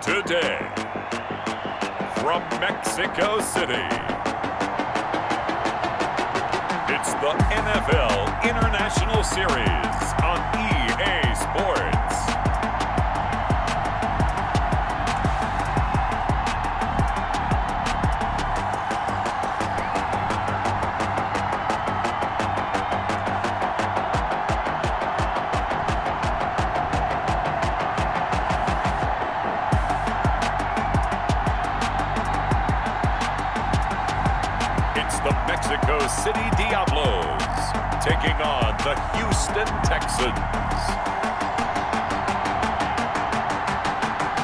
Today, from Mexico City, it's the NFL International Series on EA Sports. The Mexico City Diablos taking on the Houston Texans.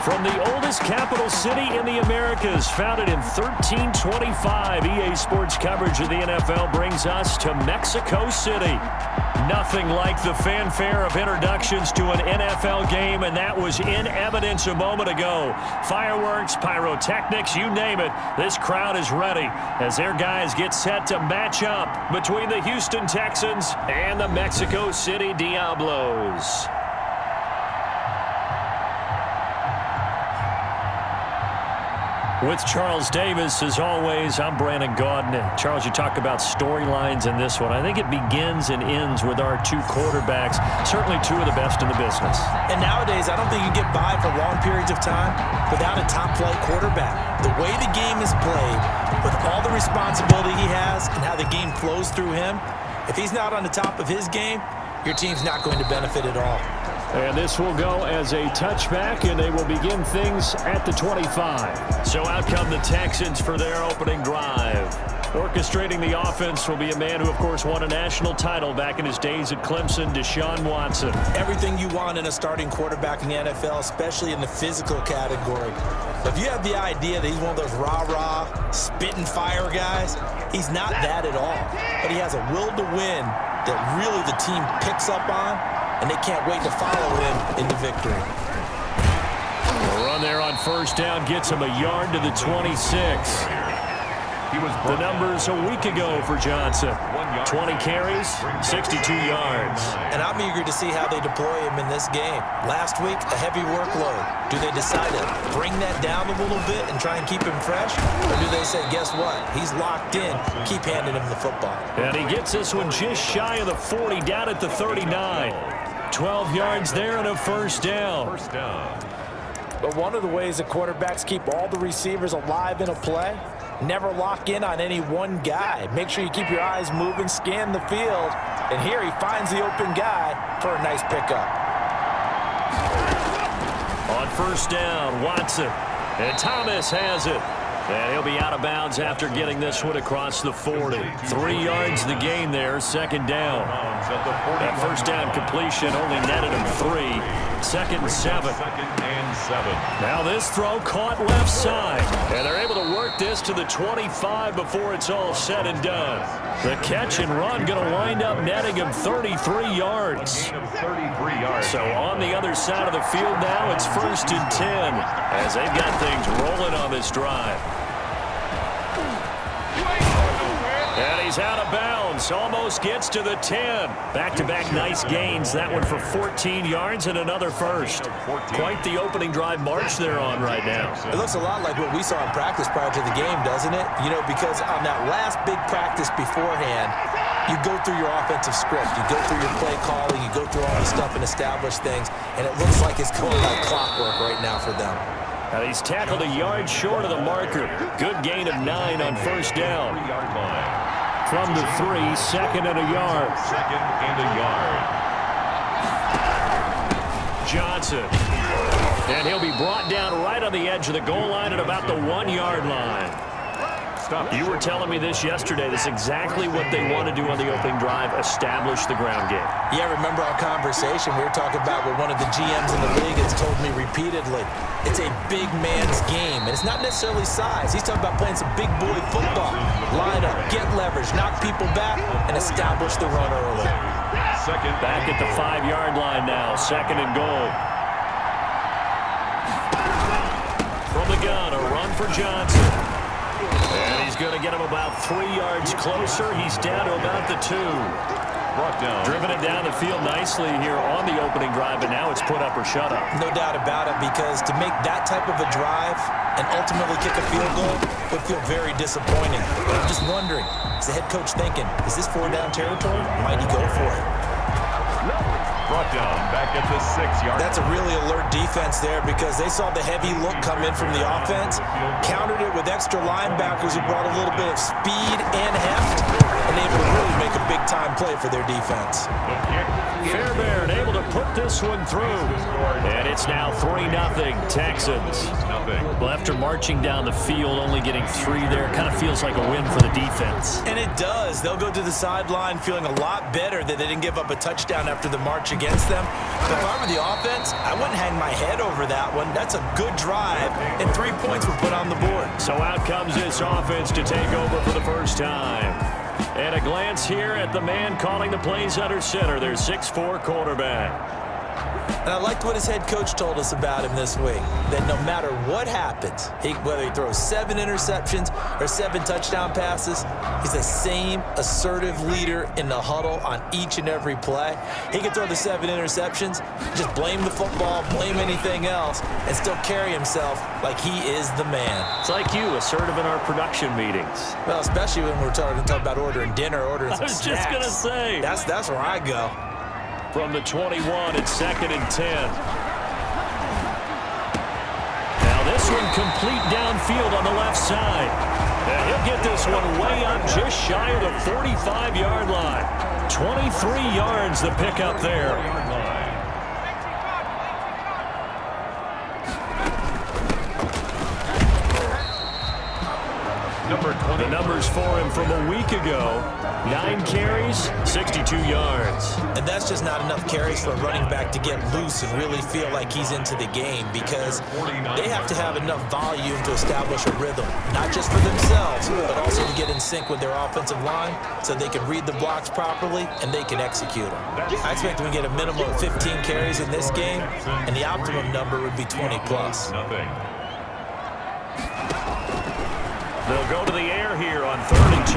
From the oldest capital city in the Americas, founded in 1325, EA Sports coverage of the NFL brings us to Mexico City. Nothing like the fanfare of introductions to an NFL game, and that was in evidence a moment ago. Fireworks, pyrotechnics, you name it. This crowd is ready as their guys get set to match up between the Houston Texans and the Mexico City Diablos. With Charles Davis, as always, I'm Brandon Gaudin. Charles, you talk about storylines in this one. I think it begins and ends with our two quarterbacks, certainly two of the best in the business. And nowadays, I don't think you get by for long periods of time without a top-flight quarterback. The way the game is played, with all the responsibility he has and how the game flows through him, if he's not on the top of his game, your team's not going to benefit at all. And this will go as a touchback, and they will begin things at the 25. So out come the Texans for their opening drive. Orchestrating the offense will be a man who, of course, won a national title back in his days at Clemson, Deshaun Watson. Everything you want in a starting quarterback in the NFL, especially in the physical category. If you have the idea that he's one of those rah-rah, spitting fire guys, he's not that at all. But he has a will to win that really the team picks up on, and they can't wait to follow him into victory. The run there on first down gets him a yard to the 26. The numbers a week ago for Johnson. 20 carries, 62 yards. And I'm eager to see how they deploy him in this game. Last week, a heavy workload. Do they decide to bring that down a little bit and try and keep him fresh? Or do they say, guess what? He's locked in. Keep handing him the football. And he gets this one just shy of the 40, down at the 39. 12 yards there and a first down. But one of the ways that quarterbacks keep all the receivers alive in a play, never lock in on any one guy. Make sure you keep your eyes moving, scan the field. And here he finds the open guy for a nice pickup. On first down, Watson. And Thomas has it. And he'll be out of bounds after getting this one across the 40. 3 yards the gain there, second down. That first down completion only netted him 3. Second and 7. Now this throw caught left side. And they're able to work this to the 25 before it's all said and done. The catch and run going to wind up netting him 33 yards. So on the other side of the field now, it's first and 10 as they've got things rolling on this drive. And he's out of bounds. Almost gets to the 10. Back-to-back nice gains. That one for 14 yards and another first. Quite the opening drive march they're on right now. It looks a lot like what we saw in practice prior to the game, doesn't it? You know, because on that last big practice beforehand, you go through your offensive script. You go through your play calling. You go through all the stuff and establish things. And it looks like it's going like clockwork right now for them. Now he's tackled a yard short of the marker. Good gain of 9 on first down. From the 3, second and a yard. Johnson. And he'll be brought down right on the edge of the goal line at about the 1-yard line. You were telling me this yesterday. This is exactly what they want to do on the opening drive, establish the ground game. Yeah, remember our conversation. We were talking about what one of the GMs in the league has told me repeatedly. It's a big man's game, and it's not necessarily size. He's talking about playing some big boy football. Line up, get leverage, knock people back, and establish the run early. Back at the 5-yard line now, second and goal. From the gun, a run for Johnson. And he's going to get him about 3 yards closer. He's down to about the 2. Brought down. Driven it down the field nicely here on the opening drive, but now it's put up or shut up. No doubt about it, because to make that type of a drive and ultimately kick a field goal would feel very disappointing. But I'm just wondering, is the head coach thinking, is this 4-down territory? Might he go for it? Brought down back at the 6-yard. That's a really alert defense there, because they saw the heavy look come in from the offense, countered it with extra linebackers who brought a little bit of speed and heft, and able to really make a big-time play for their defense. Fairbairn able to put this one through. And it's now 3-0 Texans. Well, after marching down the field, only getting 3 there, kind of feels like a win for the defense. And it does. They'll go to the sideline feeling a lot better that they didn't give up a touchdown after the march against them. But if I were the offense, I wouldn't hang my head over that one. That's a good drive, and 3 points were put on the board. So out comes this offense to take over for the first time. And a glance here at the man calling the plays under center, their 6'4" quarterback. And I liked what his head coach told us about him this week, that no matter what happens, whether he throws 7 interceptions or 7 touchdown passes, he's the same assertive leader in the huddle on each and every play. He can throw the 7 interceptions, just blame the football, blame anything else, and still carry himself like he is the man. It's like you, assertive in our production meetings. Well, especially when we're talking about ordering dinner, ordering some snacks. I was just going to say. That's where I go. From the 21, it's 2nd and 10. Now this one complete downfield on the left side. And he'll get this one way up just shy of the 45-yard line. 23 yards the pickup there. The numbers for him from a week ago, 9 carries, 62 yards. And that's just not enough carries for a running back to get loose and really feel like he's into the game, because they have to have enough volume to establish a rhythm, not just for themselves, but also to get in sync with their offensive line so they can read the blocks properly and they can execute them. I expect them to get a minimum of 15 carries in this game, and the optimum number would be 20 plus. They'll go to the air here on 3rd and 2.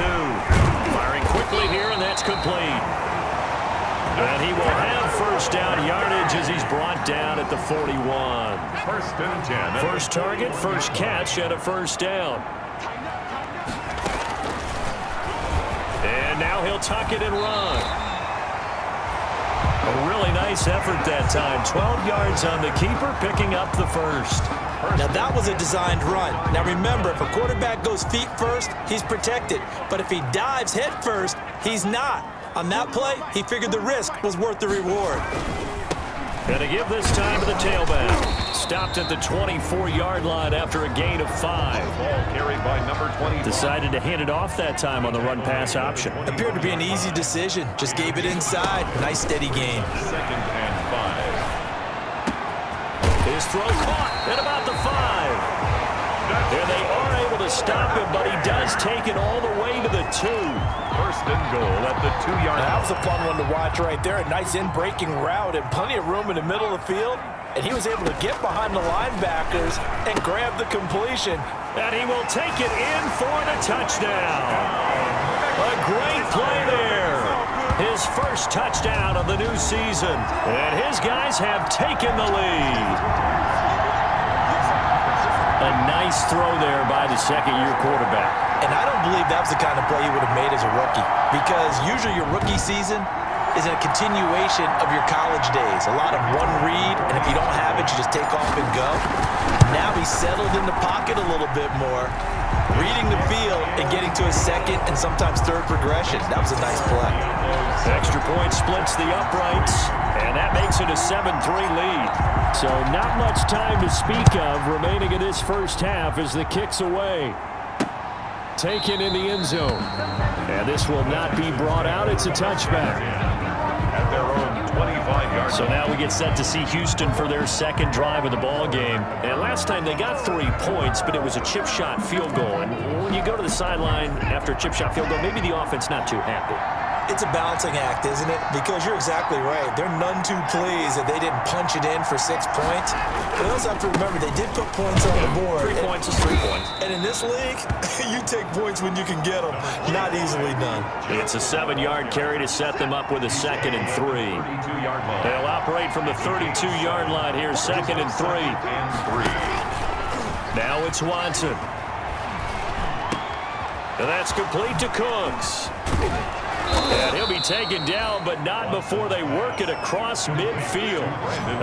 Firing quickly here, and that's complete. And he will have first down yardage as he's brought down at the 41. 1st and 10. First target, first catch, and a first down. And now he'll tuck it and run. A really nice effort that time. 12 yards on the keeper, picking up the first. Now, that was a designed run. Now, remember, if a quarterback goes feet first, he's protected. But if he dives head first, he's not. On that play, he figured the risk was worth the reward. And to give this time to the tailback. Stopped at the 24-yard line after a gain of 5. Ball carried by number 20. Decided to hand it off that time on the run-pass option. Appeared to be an easy decision. Just gave it inside. Nice, steady gain. 2nd and 5. His throw caught at about the 5. And they are able to stop him, but he does take it all the way to the 2. 1st and goal at the 2-yard line. That was a fun one to watch right there. A nice in-breaking route and plenty of room in the middle of the field. And he was able to get behind the linebackers and grab the completion. And he will take it in for the touchdown. A great play there. His first touchdown of the new season. And his guys have taken the lead. A nice throw there by the second-year quarterback. And I don't believe that was the kind of play he would have made as a rookie, because usually your rookie season is a continuation of your college days. A lot of one read, and if you don't have it, you just take off and go. Now he's settled in the pocket a little bit more, reading the field and getting to a second and sometimes third progression. That was a nice play. Extra point splits the uprights, and that makes it a 7-3 lead. So not much time to speak of remaining in this first half as the kick's away. Taken in the end zone. And this will not be brought out. It's a touchback. At their own 25-yard. So now we get set to see Houston for their second drive of the ball game. And last time they got 3 points, but it was a chip shot field goal. And when you go to the sideline after a chip shot field goal, maybe the offense not too happy. It's a balancing act, isn't it? Because you're exactly right. They're none too pleased that they didn't punch it in for 6 points. But they also have to remember they did put points on the board. 3 points is 3 points. And in this league, you take points when you can get them. Not easily done. It's a 7-yard carry to set them up with a 2nd and 3. They'll operate from the 32-yard line here, 2nd and 3. Now it's Watson. And that's complete to Cooks. And he'll be taken down, but not before they work it across midfield.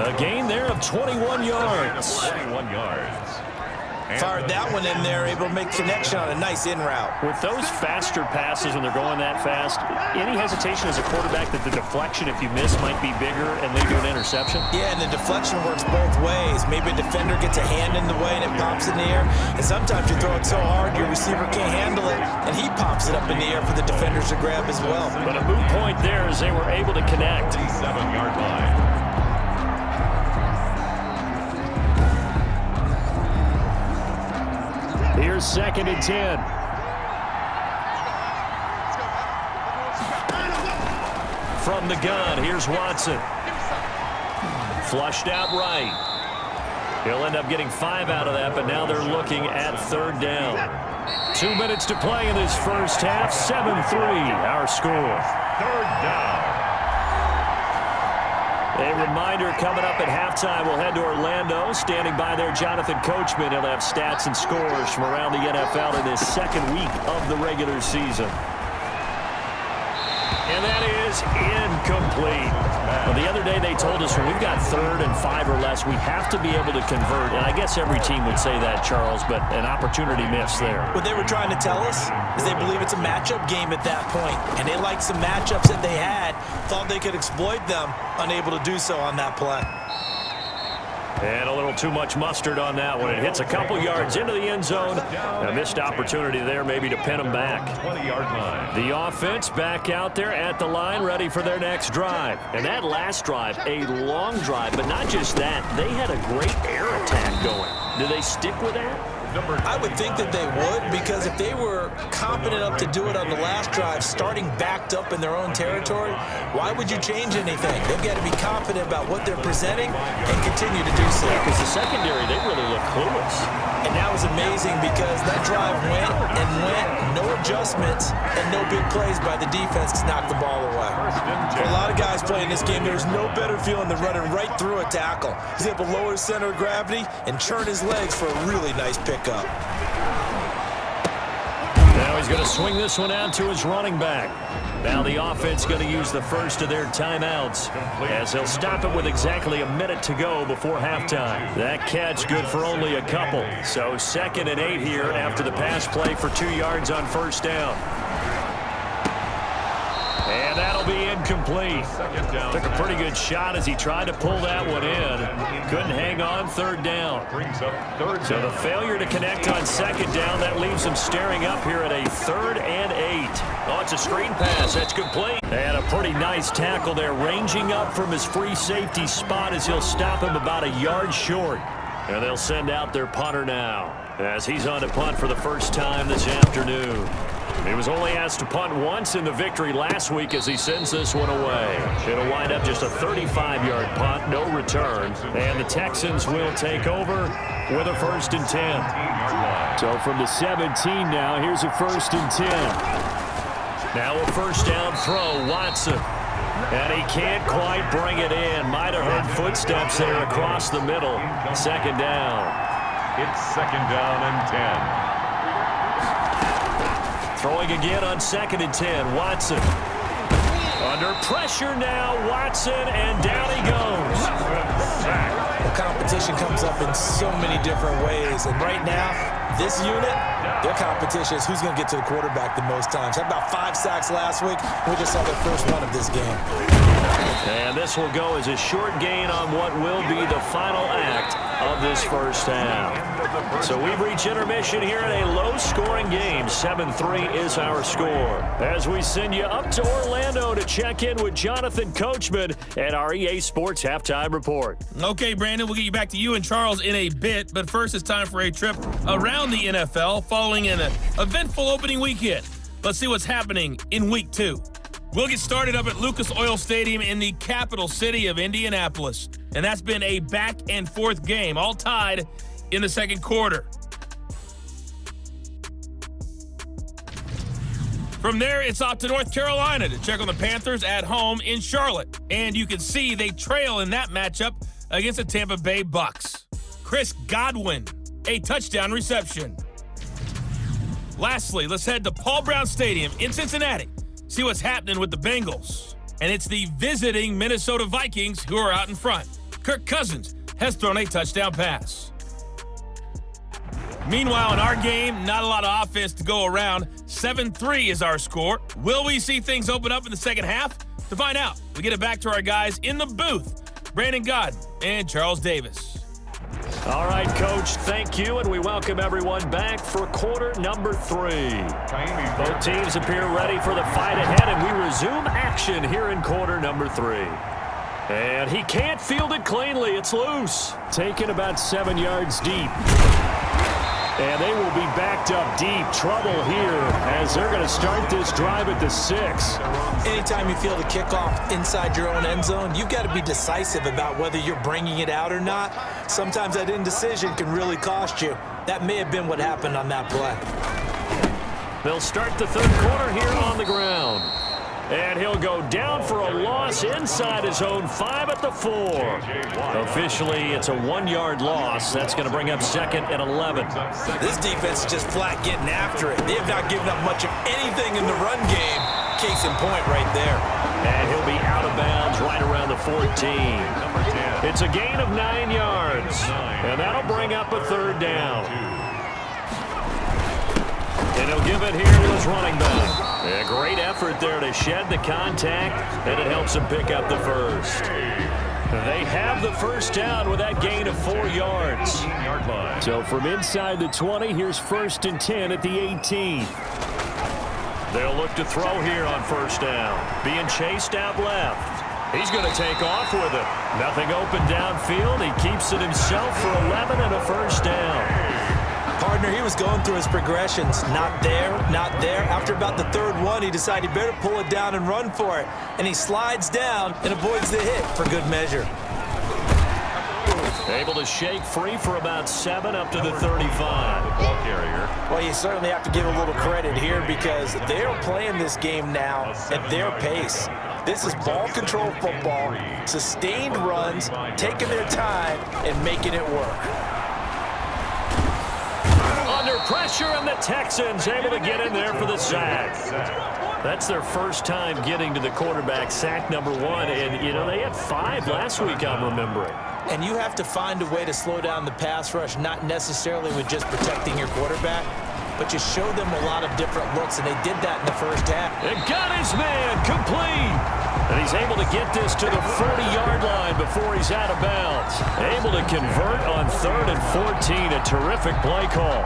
A gain there of 21 yards. 21 yards. Fired that one in there, able to make connection on a nice in route. With those faster passes when they're going that fast, any hesitation as a quarterback that the deflection, if you miss, might be bigger and lead to an interception? Yeah, and the deflection works both ways. Maybe a defender gets a hand in the way and it pops in the air. And sometimes you throw it so hard your receiver can't handle it, and he pops it up in the air for the defenders to grab as well. But a moot point there as they were able to connect. 7-yard line. Here's 2nd and 10. From the gun, here's Watson. Flushed out right. He'll end up getting 5 out of that, but now they're looking at 3rd down. 2 minutes to play in this first half. 7-3, our score. 3rd down. A reminder coming up at halftime, we'll head to Orlando. Standing by there, Jonathan Coachman. He'll have stats and scores from around the NFL in his 2nd week of the regular season. And that is incomplete. Well, the other day they told us when we've got 3rd and 5 or less, we have to be able to convert. And I guess every team would say that, Charles, but an opportunity missed there. What they were trying to tell us is they believe it's a matchup game at that point. And they liked some matchups that they had, thought they could exploit them, unable to do so on that play. And a little too much mustard on that one. It hits a couple yards into the end zone. A missed opportunity there maybe to pin them back. 20-yard line. The offense back out there at the line, ready for their next drive. And that last drive, a long drive, but not just that. They had a great air attack going. Do they stick with that? I would think that they would, because if they were confident enough to do it on the last drive, starting backed up in their own territory, why would you change anything? They've got to be confident about what they're presenting and continue to do so. Because the secondary, they really look clueless. And that was amazing because that drive went and went, no adjustments, and no big plays by the defense to knock the ball away. For a lot of guys playing this game, there's no better feeling than running right through a tackle. He's able to lower his center of gravity and churn his legs for a really nice pickup. Now he's going to swing this one out to his running back. Now the offense going to use the first of their timeouts as they'll stop it with exactly a minute to go before halftime. That catch good for only a couple. So 2nd and 8 here after the pass play for 2 yards on 1st down. And that'll be incomplete. Took a pretty good shot as he tried to pull that one in. Couldn't hang on 3rd down. So the failure to connect on 2nd down, that leaves him staring up here at a 3rd and 8. Oh, it's a screen pass. That's complete. And a pretty nice tackle there, ranging up from his free safety spot as he'll stop him about a yard short. And they'll send out their punter now as he's on to punt for the first time this afternoon. He was only asked to punt once in the victory last week as he sends this one away. It'll wind up just a 35-yard punt, no return. And the Texans will take over with a 1st and 10. So from the 17 now, here's a 1st and 10. Now a 1st down throw, Watson. And he can't quite bring it in. Might have heard footsteps there across the middle. 2nd down. It's 2nd down and 10. Throwing again on 2nd and 10, Watson. Under pressure now, Watson, and down he goes. The competition comes up in so many different ways, and right now, this unit, their competition is who's going to get to the quarterback the most times. Had about 5 sacks last week. We just saw the first one of this game. And this will go as a short gain on what will be the final act of this first half. So we've reached intermission here in a low-scoring game. 7-3 is our score. As we send you up to Orlando to check in with Jonathan Coachman and our EA Sports Halftime Report. Okay, Brandon, we'll get you back to you and Charles in a bit, but first it's time for a trip around the NFL following an eventful opening weekend. Let's see what's happening in Week 2. We'll get started up at Lucas Oil Stadium in the capital city of Indianapolis. And that's been a back-and-forth game, all tied in the second quarter. From there, it's off to North Carolina to check on the Panthers at home in Charlotte. And you can see they trail in that matchup against the Tampa Bay Bucks. Chris Godwin, a touchdown reception. Lastly, let's head to Paul Brown Stadium in Cincinnati. See what's happening with the Bengals. And it's the visiting Minnesota Vikings who are out in front. Kirk Cousins has thrown a touchdown pass. Meanwhile, in our game, not a lot of offense to go around. 7-3 is our score. Will we see things open up in the second half? To find out, we get it back to our guys in the booth, Brandon Godden and Charles Davis. All right, Coach, thank you, and we welcome everyone back for quarter number 3. Both teams appear ready for the fight ahead, and we resume action here in quarter number 3. And he can't field it cleanly. It's loose. Taken about 7 yards deep. And they will be backed up deep. Trouble here as they're going to start this drive at the 6. Anytime you feel the kickoff inside your own end zone, you've got to be decisive about whether you're bringing it out or not. Sometimes that indecision can really cost you. That may have been what happened on that play. They'll start the third quarter here on the ground. And he'll go down for a loss inside his own 5 at the 4. Officially, it's a 1-yard loss. That's going to bring up second and 11. This defense is just flat getting after it. They have not given up much of anything in the run game. Case in point right there. And he'll be out of bounds right around the 14. It's a gain of 9 yards. And that'll bring up a third down. And he'll give it here to his running back. A great effort there to shed the contact, and it helps him pick up the first. They have the first down with that gain of 4 yards. So from inside the 20, here's 1st and 10 at the 18. They'll look to throw here on first down. Being chased out left. He's going to take off with it. Nothing open downfield. He keeps it himself for 11 and a first down. Partner, he was going through his progressions. Not there, not there. After about the third one, he decided he better pull it down and run for it. And he slides down and avoids the hit for good measure. Able to shake free for about 7 up to the 35. Ball carrier. Well, you certainly have to give a little credit here because they're playing this game now at their pace. This is ball control football, sustained runs, taking their time and making it work. Under pressure, and the Texans able to get in there for the sack. That's their first time getting to the quarterback, sack number 1. And, you know, they had 5 last week, I'm remembering. And you have to find a way to slow down the pass rush, not necessarily with just protecting your quarterback, but you show them a lot of different looks, and they did that in the first half. And got his man complete. And he's able to get this to the 40-yard line before he's out of bounds. Able to convert on 3rd and 14. A terrific play call.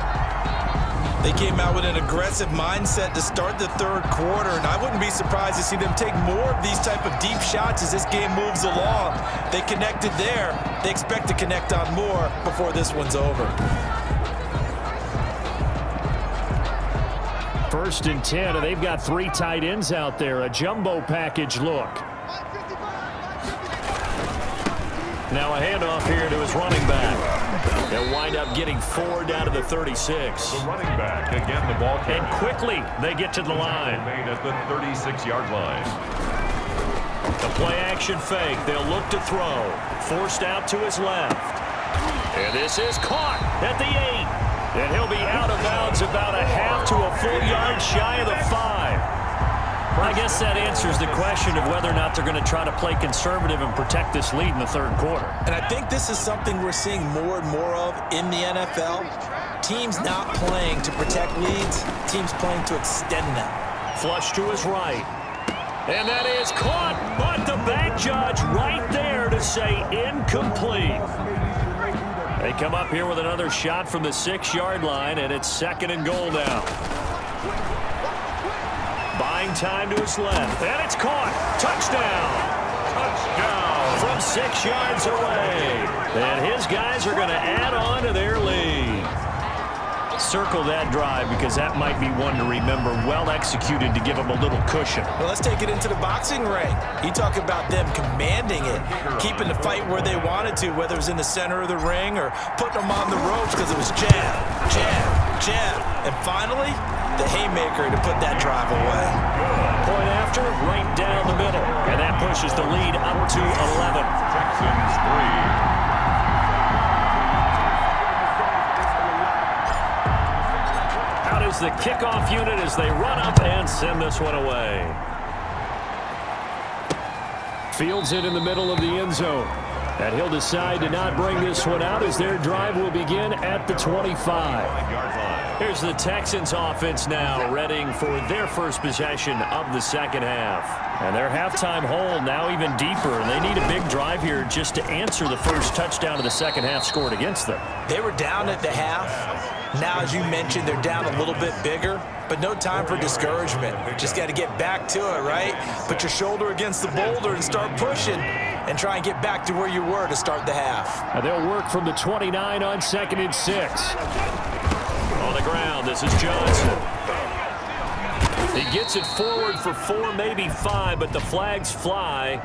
They came out with an aggressive mindset to start the third quarter, and I wouldn't be surprised to see them take more of these type of deep shots as this game moves along. They connected there. They expect to connect on more before this one's over. 1st and 10, and they've got 3 tight ends out there. A jumbo package look. Now a handoff here to his running back. They'll wind up getting 4 down to the 36. The running back, again, the ball carrier. And quickly, they get to the line. Made at the 36-yard line. The play-action fake. They'll look to throw. Forced out to his left. And this is caught at the 8. And he'll be out of bounds about a half to a full yard shy of the 5. Well, I guess that answers the question of whether or not they're going to try to play conservative and protect this lead in the third quarter. And I think this is something we're seeing more and more of in the NFL. Teams not playing to protect leads, teams playing to extend them. Flush to his right. And that is caught, but the back judge right there to say incomplete. They come up here with another shot from the 6-yard line, and it's 2nd and goal now. Buying time to his left, and it's caught. Touchdown. Touchdown from 6 yards away. And his guys are going to add on to their lead. circle that drive because that might be one to remember. Well executed to give them a little cushion. Well, let's take it into the boxing ring. You talk about them commanding it, keeping the fight where they wanted to, whether it was in the center of the ring or putting them on the ropes because it was jab, jab, jab. And finally, the haymaker to put that drive away. Point after, right down the middle. And that pushes the lead up to 11. Texans 3. Is the kickoff unit as they run up and send this one away. Fields it in the middle of the end zone. And he'll decide to not bring this one out as their drive will begin at the 25. Here's the Texans offense now readying for their first possession of the second half. And their halftime hole now even deeper. And they need a big drive here just to answer the first touchdown of the second half scored against them. They were down at the half. Now, as you mentioned, they're down a little bit bigger, but no time for discouragement. Just got to get back to it, right? Put your shoulder against the boulder and start pushing and try and get back to where you were to start the half. And they'll work from the 29 on 2nd and 6. On the ground, this is Johnson. He gets it forward for 4, maybe 5, but the flags fly.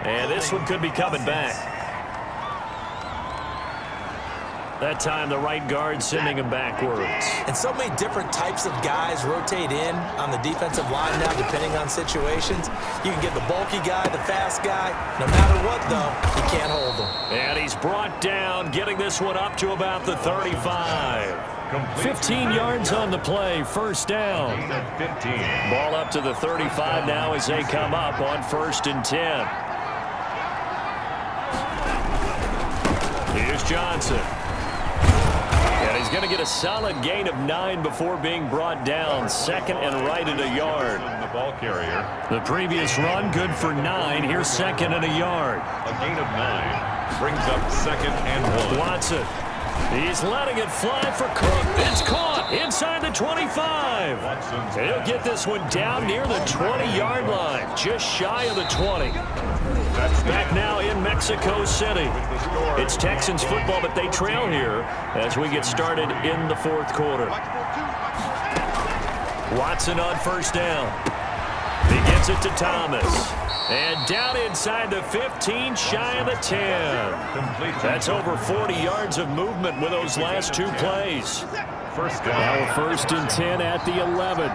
And this one could be coming back. That time, the right guard sending him backwards. And so many different types of guys rotate in on the defensive line now, depending on situations. You can get the bulky guy, the fast guy. No matter what, though, you can't hold him. And he's brought down, getting this one up to about the 35. 15 yards on the play, first down. 15. Ball up to the 35 now as they come up on 1st and 10. Here's Johnson. And he's going to get a solid gain of 9 before being brought down. 2nd and right at a yard. The ball carrier. The previous run good for 9. Here's 2nd and a yard. A gain of 9 brings up 2nd and 1. Watson. He's letting it fly for Cook. It's caught inside the 25. He'll get this one down near the 20-yard line, just shy of the 20. Back now in Mexico City. It's Texans football, but they trail here as we get started in the 4th quarter. Watson on 1st down. He gets it to Thomas. And down inside the 15, shy of the 10. That's over 40 yards of movement with those last 2 plays. First down. Now 1st and 10 at the 11.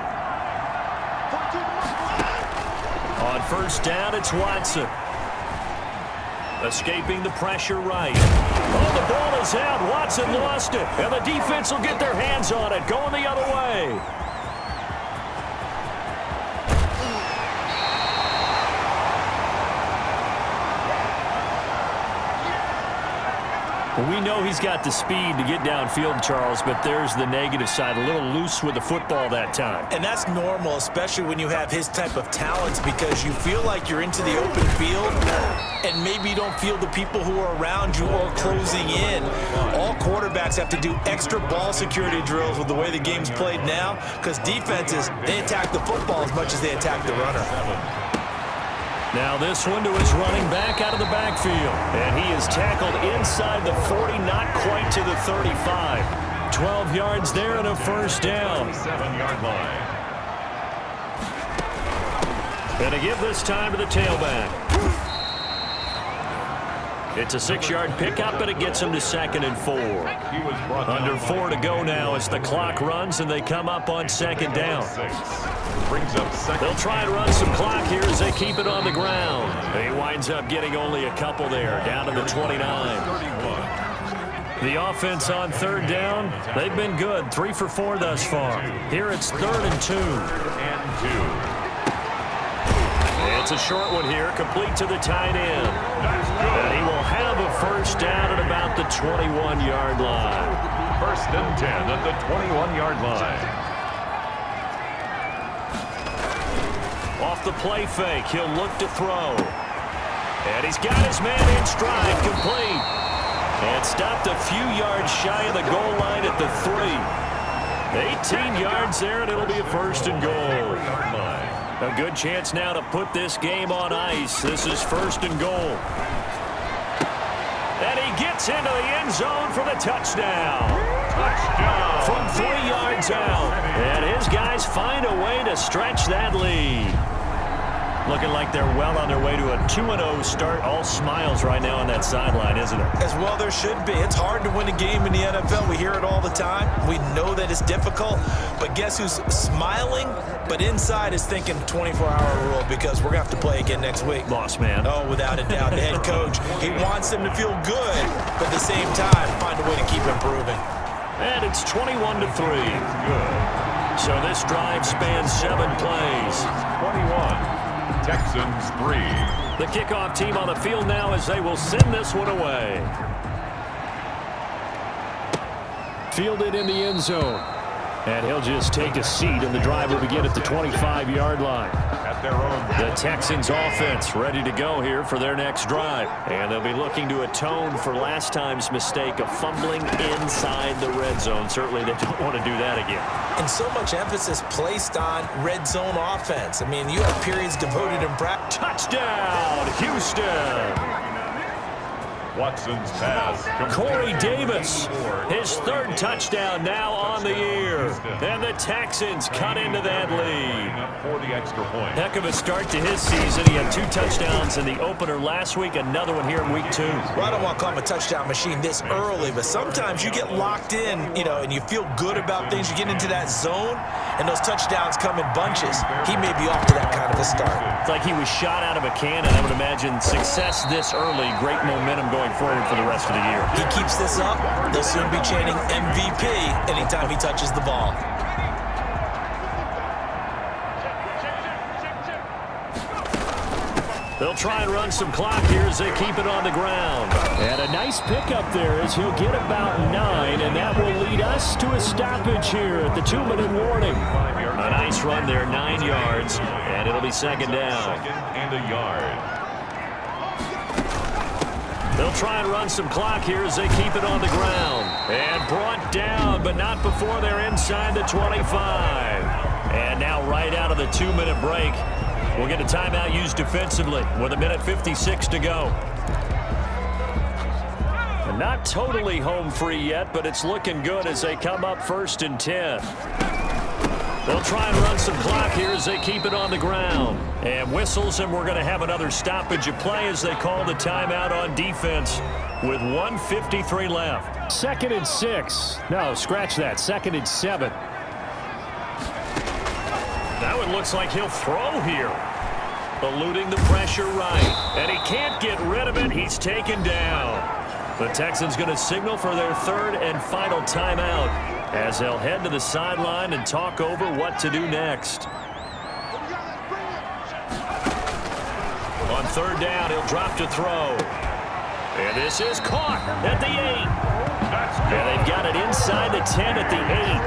On 1st down, it's Watson. Escaping the pressure right. Oh, the ball is out. Watson lost it. And the defense will get their hands on it. Going the other way. We know he's got the speed to get downfield, Charles, but there's the negative side. A little loose with the football that time. And that's normal, especially when you have his type of talents, because you feel like you're into the open field and maybe you don't feel the people who are around you or closing in. All quarterbacks have to do extra ball security drills with the way the game's played now, because defenses, they attack the football as much as they attack the runner. Now this one to his running back out of the backfield. And he is tackled inside the 40, not quite to the 35. 12 yards there and a 1st down. 7-yard line. And to give this time to the tailback. It's a 6-yard pickup, and it gets him to 2nd and 4. Under 4 to go now as the clock runs, and they come up on 2nd down. Brings up 2nd. They'll try and run some clock here as they keep it on the ground. He winds up getting only a couple there, down to the 29. The offense on 3rd down, they've been good, 3 for 4 thus far. Here it's 3rd and 2. It's a short one here, complete to the tight end. And he will have a 1st down at about the 21-yard line. 1st and 10 at the 21-yard line. Off the play fake, he'll look to throw. And he's got his man in stride, complete. And stopped a few yards shy of the goal line at the 3. 18 yards there, and it'll be a 1st and goal. A good chance now to put this game on ice. This is 1st and goal. And he gets into the end zone for the touchdown. From 3 one's out. And his guys find a way to stretch that lead. Looking like they're well on their way to a 2-0 start. All smiles right now on that sideline, isn't it? As well there should be. It's hard to win a game in the NFL. We hear it all the time. We know that it's difficult. But guess who's smiling? But inside is thinking 24-hour rule because we're going to have to play again next week. Boss man. Oh, without a doubt. The head coach, he wants them to feel good, but at the same time, find a way to keep improving. And it's 21-3. Good. So this drive spans 7 plays. 21. Texans 3. The kickoff team on the field now as they will send this one away. Fielded in the end zone. And he'll just take a seat, and the drive will begin at the 25-yard line. At their own. The Texans offense ready to go here for their next drive. And they'll be looking to atone for last time's mistake of fumbling inside the red zone. Certainly they don't want to do that again. And so much emphasis placed on red zone offense. I mean, you have periods devoted in practice. Touchdown, Houston. Watson's pass. Corey Davis, his 3rd touchdown now on the year. And the Texans cut into that lead. For the extra point. Heck of a start to his season. He had 2 touchdowns in the opener last week, another one here in week 2. Well, I don't want to call him a touchdown machine this early, but sometimes you get locked in, you know, and you feel good about things. You get into that zone, and those touchdowns come in bunches. He may be off to that kind of a start. It's like he was shot out of a cannon. I would imagine success this early, great momentum going forward for the rest of the year. He keeps this up, they'll soon be chanting MVP anytime he touches the ball. They'll try and run some clock here as they keep it on the ground. And a nice pickup there as he'll get about 9, and that will lead us to a stoppage here at the 2-minute warning. A nice run there, 9 yards, and it'll be 2nd down. 2nd and a yard. They'll try and run some clock here as they keep it on the ground. And brought down, but not before they're inside the 25. And now right out of the 2-minute break, we'll get a timeout used defensively with 1:56 to go. And not totally home free yet, but it's looking good as they come up 1st and 10. They'll try and run some clock here as they keep it on the ground. And whistles, and we're going to have another stoppage of play as they call the timeout on defense with 1:53 left. 2nd and 6. No, scratch that. 2nd and 7. Now it looks like he'll throw here. Eluding the pressure right. And he can't get rid of it. He's taken down. The Texans going to signal for their 3rd and final timeout as they'll head to the sideline and talk over what to do next. On 3rd down, he'll drop to throw. And this is caught at the 8. And they've got it inside the 10 at the 8.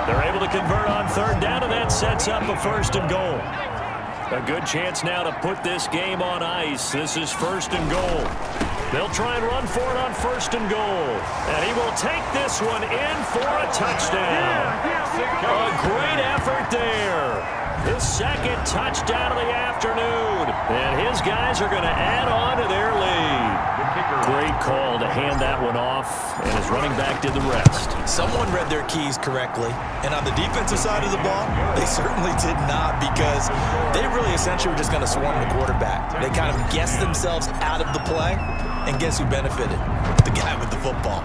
They're able to convert on 3rd down, and that sets up a 1st and goal. A good chance now to put this game on ice. This is 1st and goal. They'll try and run for it on 1st and goal. And he will take this one in for a touchdown. A great effort there. His 2nd touchdown of the afternoon. And his guys are going to add on to their lead. Great call to hand that one off, and his running back did the rest. Someone read their keys correctly, and on the defensive side of the ball, they certainly did not, because they really essentially were just going to swarm the quarterback. They kind of guessed themselves out of the play, and guess who benefited? The guy with the football.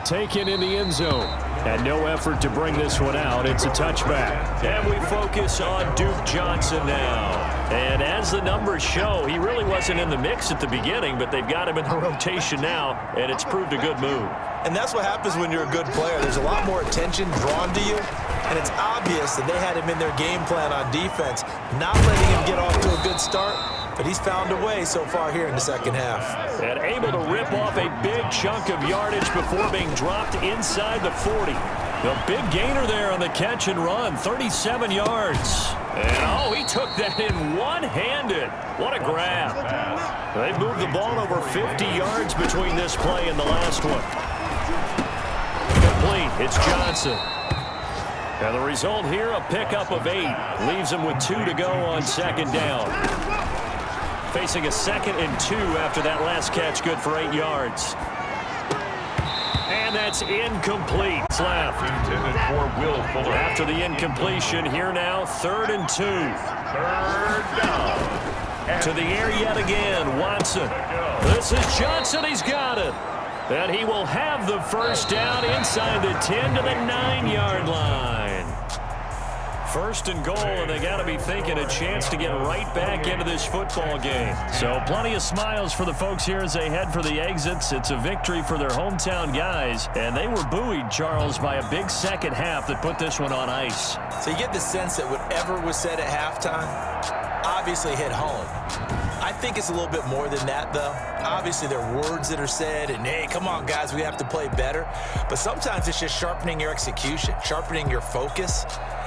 Taken in the end zone. And no effort to bring this one out. It's a touchback. And we focus on Duke Johnson now. And as the numbers show, he really wasn't in the mix at the beginning, but they've got him in the rotation now, and it's proved a good move. And that's what happens when you're a good player. There's a lot more attention drawn to you, and it's obvious that they had him in their game plan on defense, not letting him get off to a good start, but he's found a way so far here in the 2nd half. And able to rip off a big chunk of yardage before being dropped inside the 40. The big gainer there on the catch and run, 37 yards. And, he took that in one-handed. What a grab. They've moved the ball over 50 yards between this play and the last one. Complete. It's Johnson. And the result here, a pickup of 8. Leaves him with 2 to go on 2nd down. Facing a 2nd and 2 after that last catch, good for 8 yards. And that That's incomplete. It's left. Intended for Will Fuller. After the incompletion, here now, 3rd and 2. 3rd down. To the air yet again, Watson. This is Johnson. He's got it. And he will have the first down inside the 10 to the 9-yard line. 1st and goal, and they got to be thinking a chance to get right back into this football game. So plenty of smiles for the folks here as they head for the exits. It's a victory for their hometown guys, and they were buoyed, Charles, by a big second half that put this one on ice. So you get the sense that whatever was said at halftime obviously hit home. I think it's a little bit more than that, though. Obviously, there are words that are said, and, hey, come on, guys, we have to play better. But sometimes it's just sharpening your execution, sharpening your focus,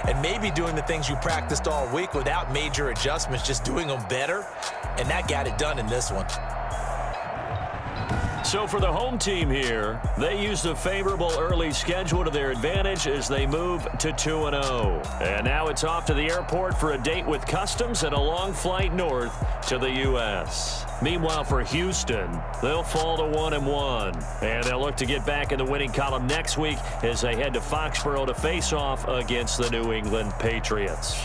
and maybe doing the things you practiced all week without major adjustments, just doing them better. And that got it done in this one. So for the home team here, they used a favorable early schedule to their advantage as they move to 2-0. And now it's off to the airport for a date with customs and a long flight north to the U.S. Meanwhile, for Houston, they'll fall to 1-1. And they'll look to get back in the winning column next week as they head to Foxborough to face off against the New England Patriots.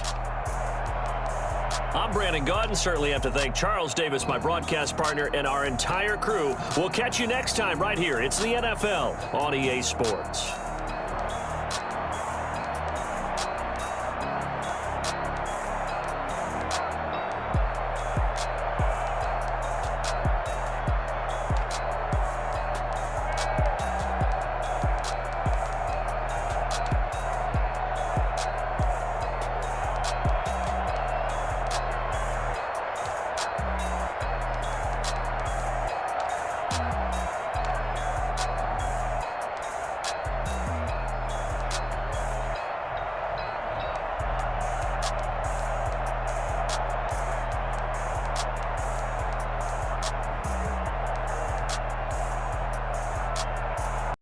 I'm Brandon Gaudin. Certainly have to thank Charles Davis, my broadcast partner, and our entire crew. We'll catch you next time right here. It's the NFL on EA Sports.